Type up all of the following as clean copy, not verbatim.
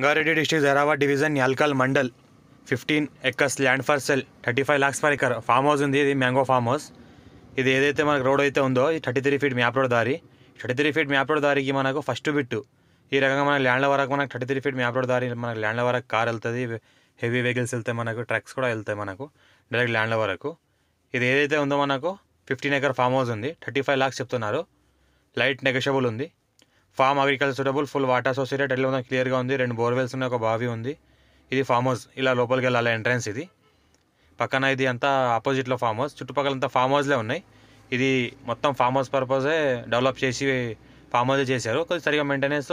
Rangareddy district, Zarawat division, Yalkal mandal, 15 acres land for sale, 35 lakhs per acre. Farm house ఉంది. ఇది mango farm house. ఇది ఏదైతే మనకు road అయితే ఉందో ఈ 33 ఫీట్ మ్యాప్ రోడ్ దారి. 33 ఫీట్ మ్యాప్ రోడ్ దారికి మనకు ఫస్ట్ బిట్టు ఈ రకంగా మన ల్యాండ్ల వరకు మనకు 33 ఫీట్ మ్యాప్ రోడ్ దారి మనకు ల్యాండ్ల వరకు కార్ వెళ్తుంది, హెవీ వెహికల్స్ వెళ్తాయి, మనకు ట్రక్స్ కూడా వెళ్తాయి మనకు డైరెక్ట్ ల్యాండ్ల వరకు. ఇది ఏదైతే ఉందో మనకు 15 acre ఫామ్ హౌస్ ఉంది. 35 lakhs చెప్తున్నారు. లైట్ నెగోషియబుల్ ఉంది. Form agriculture suitable, full water associated, ఎట్లా ఉందో క్లియర్గా ఉంది. 2 బోర్వెల్స్ ఉన్నాయి, ఒక బావి ఉంది. ఇది ఫామ్ హౌస్. ఇలా లోపలికి వెళ్ళాలి ఎంట్రన్స్. ఇది పక్కన ఇది అంతా ఆపోజిట్లో ఫామ్ హౌస్, చుట్టుపక్కలంతా ఫామ్ హౌస్లే ఉన్నాయి. ఇది మొత్తం ఫామ్ హౌస్ పర్పజే డెవలప్ చేసి ఫామ్ హౌస్ చేశారు. కొద్దిగా సరిగా మెయింటెనెన్స్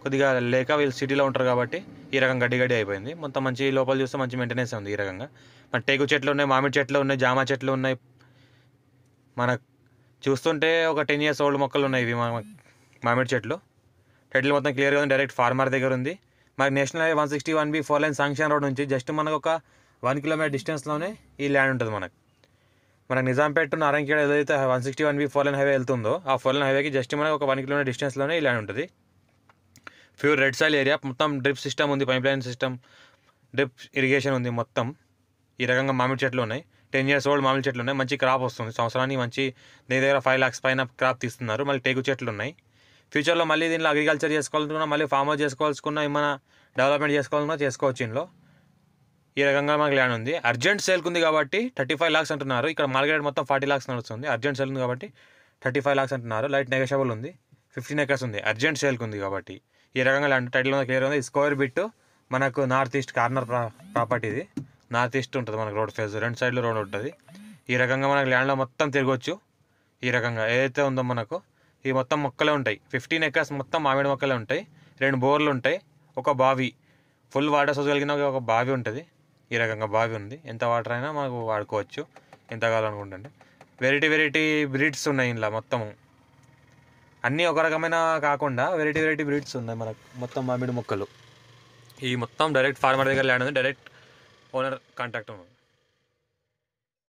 కొద్దిగా లేక వీళ్ళు సిటీలో ఉంటారు కాబట్టి ఈ రకంగా గడ్డి అయిపోయింది. మొత్తం మంచి లోపల చూస్తే మంచి మెయింటెనెన్స్ ఉంది. ఈ రకంగా మన టేకు చెట్లు ఉన్నాయి, మామిడి చెట్లు ఉన్నాయి, జామ చెట్లు ఉన్నాయి. మనకు చూస్తుంటే ఒక 10 years ఓల్డ్ మొక్కలు ఉన్నాయి. ఇవి మామిడి చెట్లు. టైటిల్ మొత్తం క్లియర్గా ఉంది. డైరెక్ట్ ఫార్మర్ దగ్గర ఉంది. మనకి national highway 161B 4 lane sanction road నుంచి జస్ట్ మనకు ఒక 1 kilometer డిస్టెన్స్లోనే ఈ ల్యాండ్ ఉంటుంది. మనకు నిజాంపేట నారాయణఖేడ్ ఏదైతే 161B 4 lane హైవే వెళ్తుందో ఆ 4 lane హైవేకి జస్ట్ మనకు ఒక 1 kilometer డిస్టెన్స్లోనే ఈ ల్యాండ్ ఉంటుంది. Pure red soil area. మొత్తం డ్రిప్ సిస్టమ్ ఉంది, pipe line system, drip irrigation ఉంది మొత్తం. ఈ రకంగా మామిడి చెట్లు ఉన్నాయి. 10 years ఓల్డ్ మామిడి చెట్లు ఉన్నాయి. మంచి క్రాప్ వస్తుంది. సంవత్సరానికి మంచి దగ్గర 5 lakhs పైన క్రాప్ తీస్తున్నారు. మళ్ళీ టేకు చెట్లు ఉన్నాయి. ఫ్యూచర్లో మళ్ళీ దీనిలో అగ్రికల్చర్ చేసుకోవాలనుకున్నా, మళ్ళీ ఫామ్ హౌస్ చేసుకోవాల్సుకున్నా, ఏమైనా డెవలప్మెంట్ చేసుకోవాలన్నా చేసుకోవచ్చు. ఇంట్లో ఈ రకంగా మనకు ల్యాండ్ ఉంది. అర్జెంట్ సేల్కి ఉంది కాబట్టి 35 lakhs అంటున్నారు. ఇక్కడ మార్కెట్ మొత్తం 40 lakhs నడుస్తుంది. అర్జెంట్ సేల్ ఉంది కాబట్టి 35 lakhs అంటున్నారు. లైట్ నెగోషియబుల్ ఉంది. 15 acres ఉంది. అర్జెంట్ సేల్కి ఉంది కాబట్టి ఈ రకంగా ల్యాండ్ టైటిల్ క్లియర్ ఉంది. స్క్వేర్ బిట్ మనకు నార్త్ ఈస్ట్ కార్నర్ ప్రాపర్టీ. ఇది నార్త్ ఈస్ట్ ఉంటుంది మనకు రోడ్ ఫేస్, 2 sides రోడ్ ఉంటుంది. ఈ రకంగా మనకు ల్యాండ్లో మొత్తం తిరగవచ్చు. ఈ రకంగా ఏదైతే ఉందో మనకు ఈ మొత్తం మొక్కలే ఉంటాయి. 15 acres మొత్తం మామిడి మొక్కలే ఉంటాయి. 2 బోర్లు ఉంటాయి, ఒక బావి, ఫుల్ వాటర్ సోర్స్ కలిగిన ఒక బావి ఉంటుంది. ఈ రకంగా బావి ఉంది. ఎంత వాటర్ అయినా మనకు వాడుకోవచ్చు ఎంత కావాలనుకుంటుంటే. వెరైటీ బ్రీడ్స్ ఉన్నాయి ఇంట్లో. మొత్తం అన్నీ ఒక రకమైన కాకుండా వెరైటీ బ్రీడ్స్ ఉన్నాయి మనకు. మొత్తం మామిడి మొక్కలు. ఈ మొత్తం డైరెక్ట్ ఫార్మర్ దగ్గర ల్యాండ్ ఉంది. డైరెక్ట్ ఓనర్ కాంటాక్ట్ ఉంది.